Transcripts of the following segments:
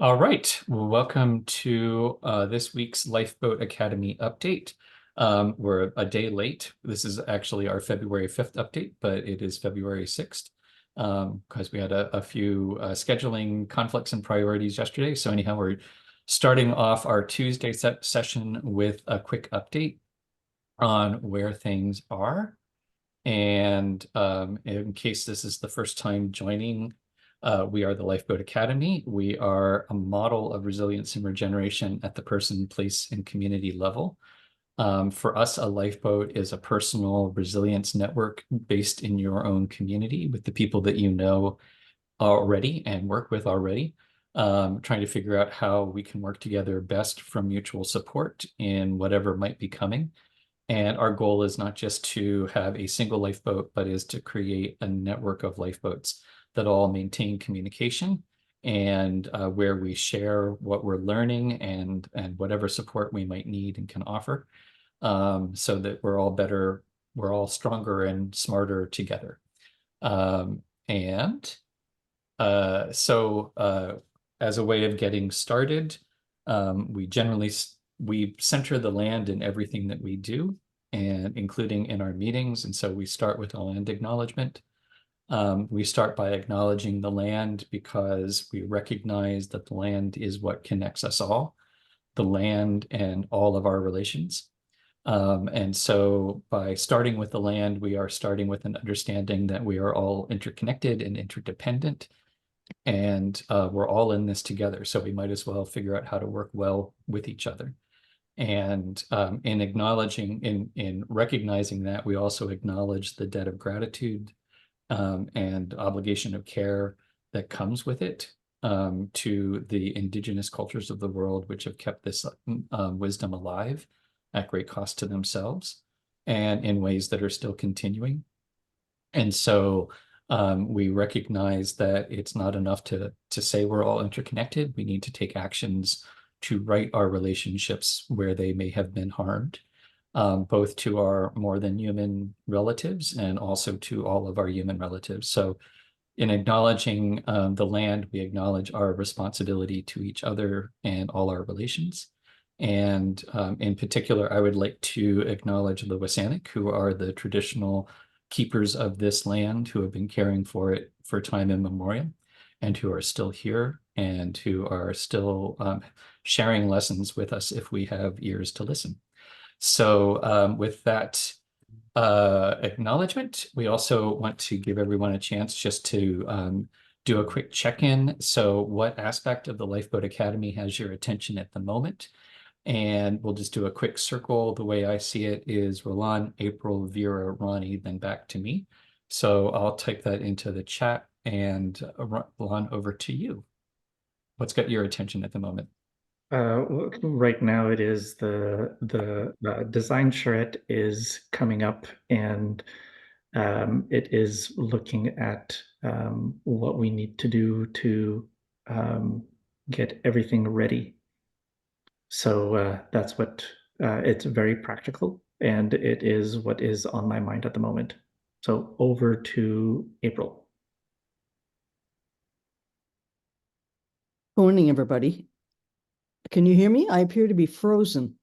All right, well, welcome to this week's Lifeboat Academy update. We're a day late. This is actually our February 5th update, but it is February 6th because we had a few scheduling conflicts and priorities yesterday. So anyhow, we're starting off our Tuesday session with a quick update on where things are. And in case this is the first time joining, we are the Lifeboat Academy. We are a model of resilience and regeneration at the person, place, and community level. For us, a lifeboat is a personal resilience network based in your own community with the people that you know already and work with already, trying to figure out how we can work together best from mutual support in whatever might be coming. And our goal is not just to have a single lifeboat, but is to create a network of lifeboats that all maintain communication and where we share what we're learning and whatever support we might need and can offer, so that we're all better, we're all stronger and smarter together. And so as a way of getting started, we center the land in everything that we do, and including in our meetings. And so we start with a land acknowledgement. We start by acknowledging the land because we recognize that the land is what connects us all, the land and all of our relations. And so by starting with the land, we are starting with an understanding that we are all interconnected and interdependent, and we're all in this together. So we might as well figure out how to work well with each other. And in recognizing that, we also acknowledge the debt of gratitude and obligation of care that comes with it, to the indigenous cultures of the world, which have kept this wisdom alive at great cost to themselves and in ways that are still continuing. And so we recognize that it's not enough to say we're all interconnected. We need to take actions to right our relationships where they may have been harmed, both to our more than human relatives and also to all of our human relatives. So in acknowledging the land, we acknowledge our responsibility to each other and all our relations. And in particular, I would like to acknowledge the Wasanik, who are the traditional keepers of this land, who have been caring for it for time immemorial, and who are still here and who are still sharing lessons with us if we have ears to listen. So with that acknowledgement, we also want to give everyone a chance just to do a quick check-in. So what aspect of the Lifeboat Academy has your attention at the moment? And we'll just do a quick circle. The way I see it is Roland, April, Vera, Ronnie, then back to me. So I'll type that into the chat, and Roland, over to you. What's got your attention at the moment? Right now it is the design charrette is coming up, and it is looking at what we need to do to get everything ready. So that's what it's very practical, and it is what is on my mind at the moment. So over to April. Morning, everybody. Can you hear me? I appear to be frozen.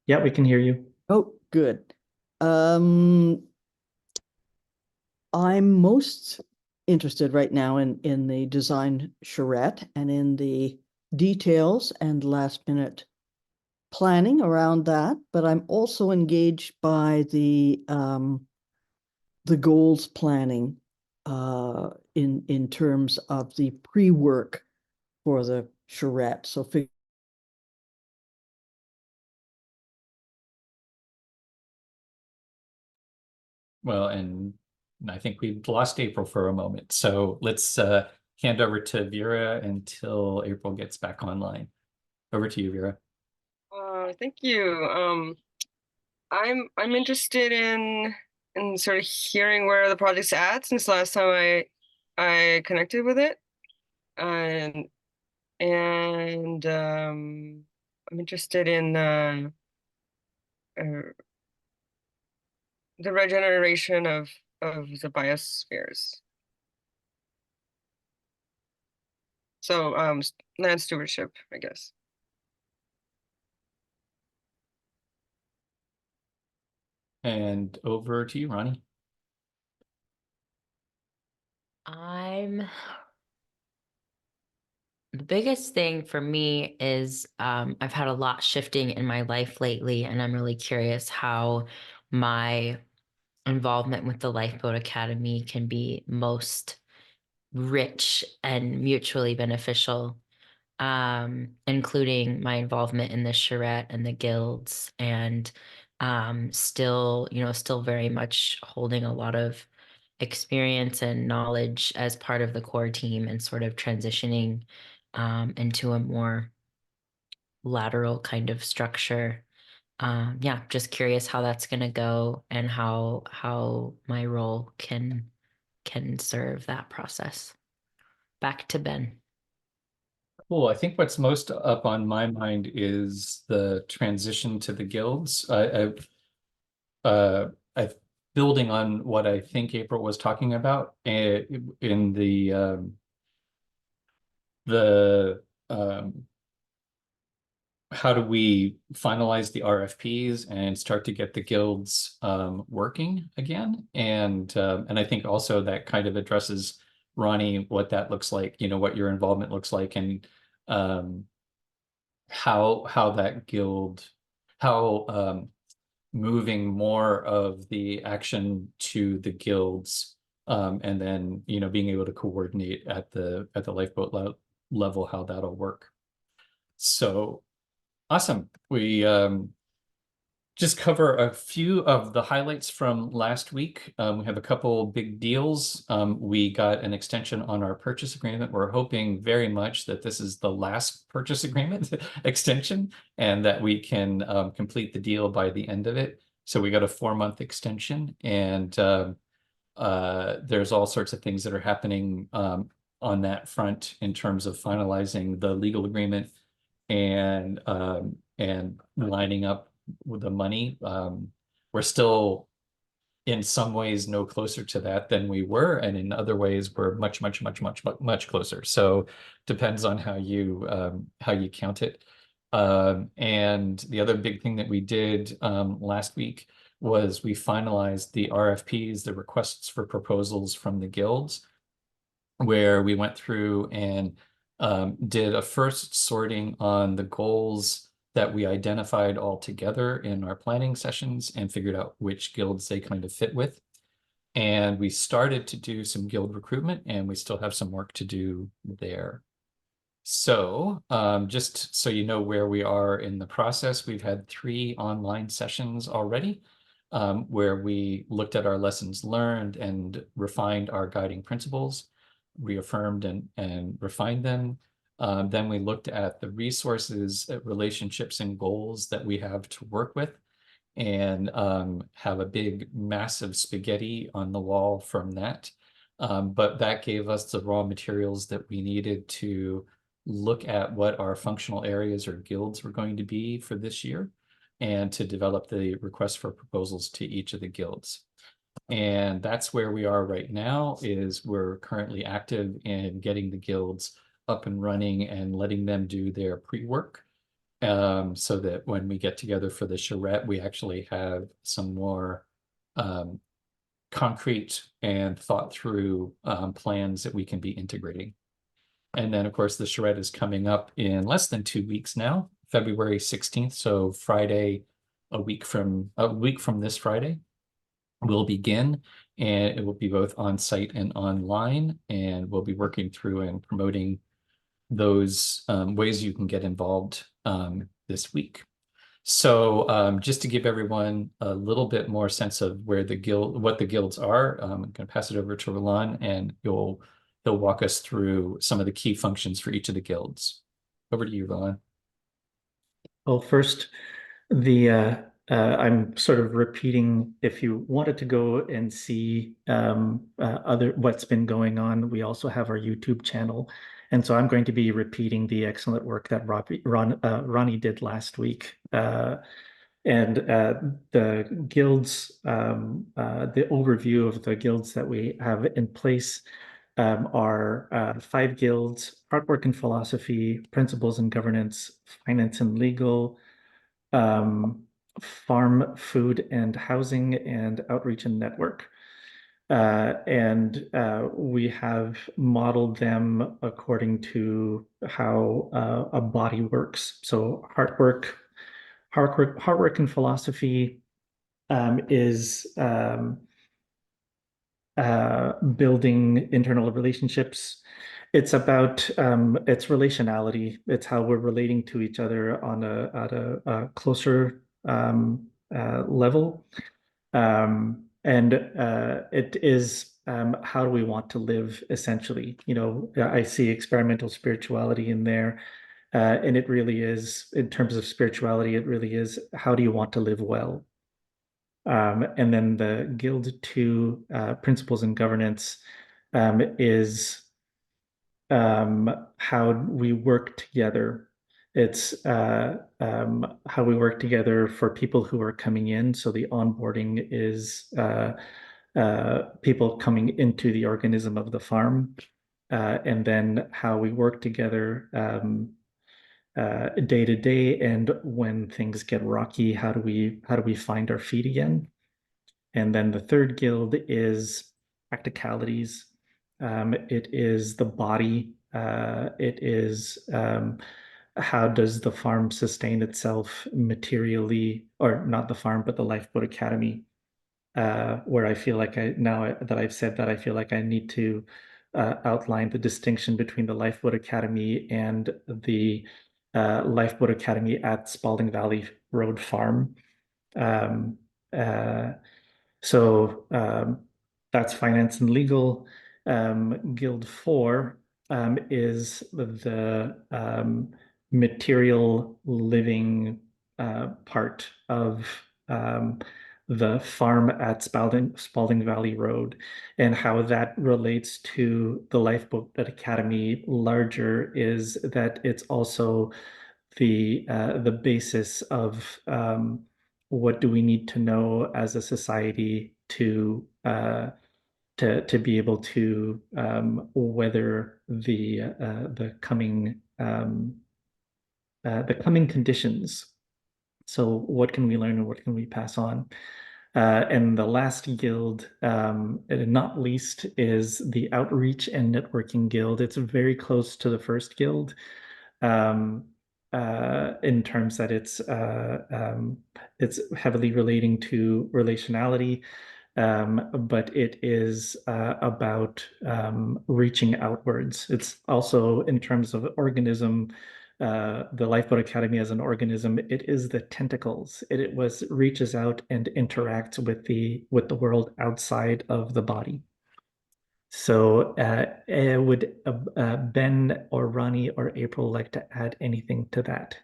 Yeah, we can hear you. Oh, good. I'm most interested right now in the design charrette and in the details and last minute planning around that, but I'm also engaged by the goals planning in terms of the pre-work for the charrette. So Well, and I think we've lost April for a moment. So let's hand over to Vera until April gets back online. Over to you, Vera. Thank you. I'm interested in sort of hearing where the project's at since last time I connected with it, and I'm interested in the regeneration of the biospheres. So land stewardship, I guess. And over to you, Ronnie. The biggest thing for me is I've had a lot shifting in my life lately, and I'm really curious how my involvement with the Lifeboat Academy can be most rich and mutually beneficial, including my involvement in the charrette and the guilds, and still very much holding a lot of experience and knowledge as part of the core team, and sort of transitioning into a more lateral kind of structure. Yeah, just curious how that's going to go, and how my role can serve that process. Back to Ben. Cool. I think what's most up on my mind is the transition to the guilds. I've building on what I think April was talking about in the how do we finalize the RFPs and start to get the guilds working again? And I think also that kind of addresses, Ronnie, what that looks like, what your involvement looks like, and how that guild, how moving more of the action to the guilds, and then being able to coordinate at the lifeboat level, how that'll work. So awesome. We just cover a few of the highlights from last week. We have a couple big deals. We got an extension on our purchase agreement. We're hoping very much that this is the last purchase agreement extension, and that we can complete the deal by the end of it. So we got a 4-month extension, and there's all sorts of things that are happening on that front in terms of finalizing the legal agreement and lining up with the money. We're still in some ways no closer to that than we were, and in other ways we're much closer. So depends on how you count it. And the other big thing that we did last week was we finalized the RFPs, the requests for proposals from the guilds, where we went through and did a first sorting on the goals that we identified all together in our planning sessions, and figured out which guilds they kind of fit with. And we started to do some guild recruitment, and we still have some work to do there. So just so you know where we are in the process, we've had 3 online sessions already, where we looked at our lessons learned and refined our guiding principles, reaffirmed and refined them. Then we looked at the resources, relationships, and goals that we have to work with, and have a big, massive spaghetti on the wall from that. But that gave us the raw materials that we needed to look at what our functional areas or guilds were going to be for this year, and to develop the request for proposals to each of the guilds. And that's where we are right now. Is we're currently active in getting the guilds up and running and letting them do their pre-work, so that when we get together for the charrette, we actually have some more concrete and thought through plans that we can be integrating. And then, of course, the charrette is coming up in less than 2 weeks now, February 16th. So Friday, a week from this Friday, we'll begin, and it will be both on site and online. And we'll be working through and promoting those ways you can get involved this week. So just to give everyone a little bit more sense of what the guilds are, I'm going to pass it over to Roland, and he'll walk us through some of the key functions for each of the guilds. Over to you, Roland. Well, first, I'm sort of repeating. If you wanted to go and see what's been going on, we also have our YouTube channel, and so I'm going to be repeating the excellent work that Ronnie did last week. And the guilds, the overview of the guilds that we have in place. are 5 guilds: artwork and philosophy, principles and governance, finance and legal, farm, food and housing, and outreach and network. And we have modeled them according to how a body works. So heartwork and philosophy is building internal relationships. It's about it's relationality. It's how we're relating to each other on a closer level. And it is how do we want to live, essentially. You know, I see experimental spirituality in there. And it really is, in terms of spirituality, it really is, how do you want to live well? And then the Guild 2 principles and governance is how we work together. It's how we work together for people who are coming in. So the onboarding is people coming into the organism of the farm, and then how we work together day to day, and when things get rocky, how do we find our feet again? And then the third guild is practicalities. It is the body. It is how does the farm sustain itself materially, or not the farm, but the Lifeboat Academy, where I feel like now that I've said that, I feel like I need to outline the distinction between the Lifeboat Academy and the Lifeboat Academy at Spalding Valley Road Farm. Um, uh, so that's finance and legal. Guild 4 is the material living part of the farm at Spalding Valley Road, and how that relates to the Lifeboat Academy larger is that it's also the basis of what do we need to know as a society to be able to weather the coming conditions. So what can we learn and what can we pass on? And the last guild, and not least, is the Outreach and Networking Guild. It's very close to the first guild. In terms that it's heavily relating to relationality, but it is about reaching outwards. It's also, in terms of organism, the Lifeboat Academy as an organism, it is the tentacles. It reaches out and interacts with the world outside of the body. So would Ben or Ronnie or April like to add anything to that?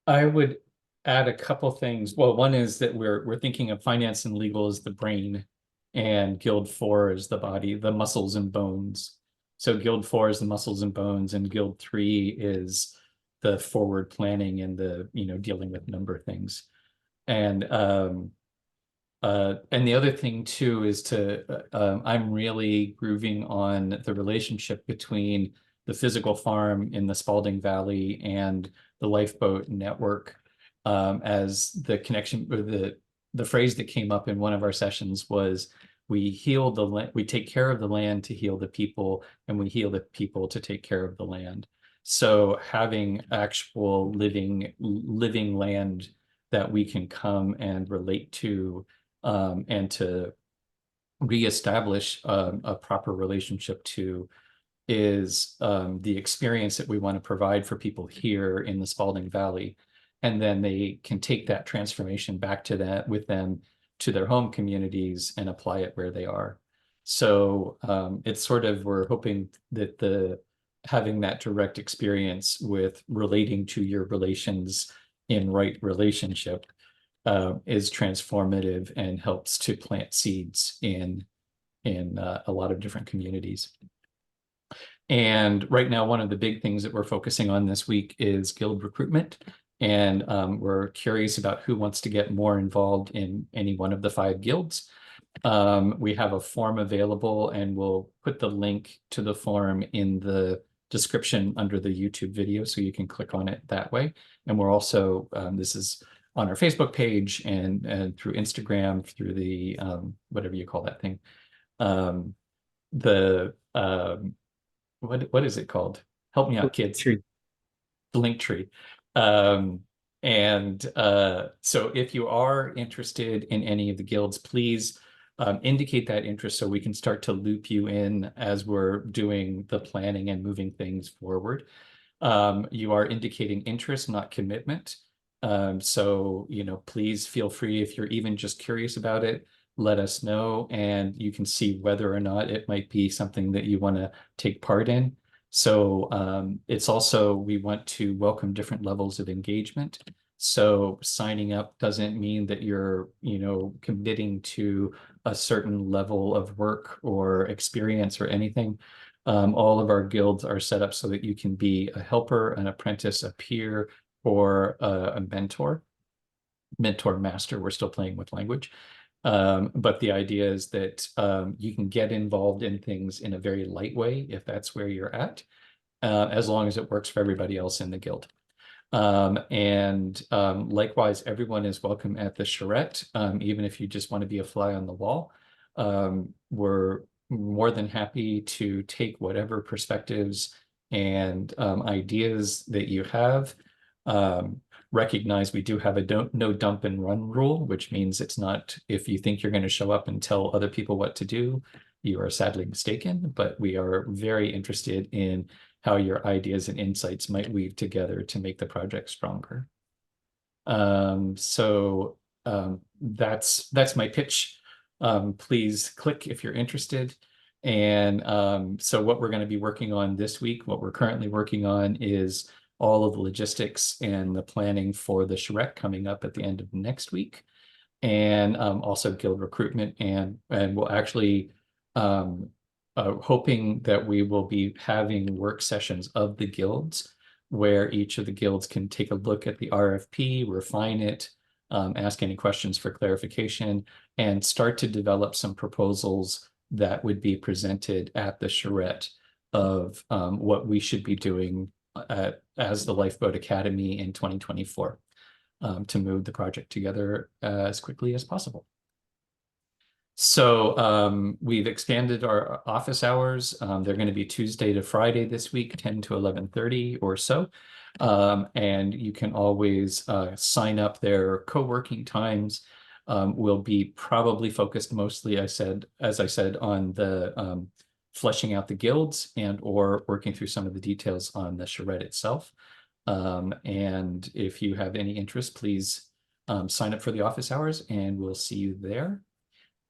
I would add a couple things. Well, one is that we're thinking of finance and legal as the brain, and Guild 4 is the body, the muscles and bones. So Guild 4 is the muscles and bones, and Guild 3 is the forward planning and the, dealing with number things. And the other thing too is I'm really grooving on the relationship between the physical farm in the Spalding Valley and the Lifeboat Network, as the connection, or the phrase that came up in one of our sessions was, we take care of the land to heal the people, and we heal the people to take care of the land. So having actual living land that we can come and relate to, and to reestablish a proper relationship to, is the experience that we want to provide for people here in the Spalding Valley. And then they can take that transformation back to that with them to their home communities and apply it where they are. So it's sort of, we're hoping that having that direct experience with relating to your relations in right relationship is transformative and helps to plant seeds in a lot of different communities. And right now, one of the big things that we're focusing on this week is guild recruitment. And we're curious about who wants to get more involved in any one of the 5 guilds. We have a form available, and we'll put the link to the form in the description under the YouTube video, so you can click on it that way. And we're also, this is on our Facebook page and through Instagram, through the whatever you call that thing. What is it called? Help me out, kids. True. The Linktree. So if you are interested in any of the guilds, please indicate that interest so we can start to loop you in as we're doing the planning and moving things forward. You are indicating interest, not commitment. So, please feel free, if you're even just curious about it, let us know, and you can see whether or not it might be something that you want to take part in. So it's also, we want to welcome different levels of engagement. So signing up doesn't mean that you're, committing to a certain level of work or experience or anything. All of our guilds are set up so that you can be a helper, an apprentice, a peer, or a mentor master. We're still playing with language. But the idea is that you can get involved in things in a very light way if that's where you're at, as long as it works for everybody else in the guild. Likewise, everyone is welcome at the charrette, even if you just want to be a fly on the wall. We're more than happy to take whatever perspectives and ideas that you have. Recognize we do have a no dump and run rule, which means it's not, if you think you're going to show up and tell other people what to do, you are sadly mistaken, but we are very interested in how your ideas and insights might weave together to make the project stronger. That's my pitch. Please click if you're interested. And so what we're going to be working on this week, what we're currently working on, is all of the logistics and the planning for the charrette coming up at the end of next week, and also guild recruitment. And we'll actually hoping that we will be having work sessions of the guilds where each of the guilds can take a look at the RFP, refine it, ask any questions for clarification, and start to develop some proposals that would be presented at the charrette of what we should be doing as the Lifeboat Academy in 2024 to move the project together as quickly as possible. So we've expanded our office hours. They're going to be Tuesday to Friday this week, 10 to 11:30 or so. And you can always sign up. Their co-working times will be probably focused mostly, as I said, on the fleshing out the guilds and or working through some of the details on the charrette itself. And if you have any interest, please sign up for the office hours, and we'll see you there.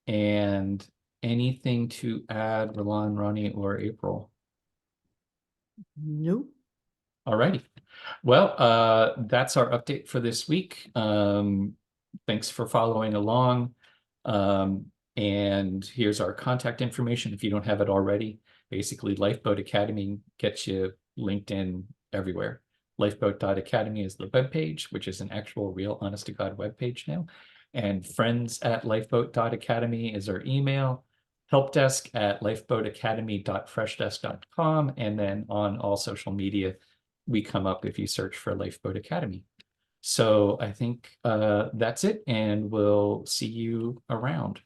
And anything to add, Roland, Ronnie, or April? Nope. All righty. Well, that's our update for this week. Thanks for following along. And here's our contact information if you don't have it already. Basically, Lifeboat Academy gets you linked in everywhere. Lifeboat.academy is the webpage, which is an actual, real, honest-to-God webpage now. And friends@lifeboat.academy is our email. Helpdesk@lifeboatacademy.freshdesk.com. And then on all social media, we come up if you search for Lifeboat Academy. So I think that's it, and we'll see you around.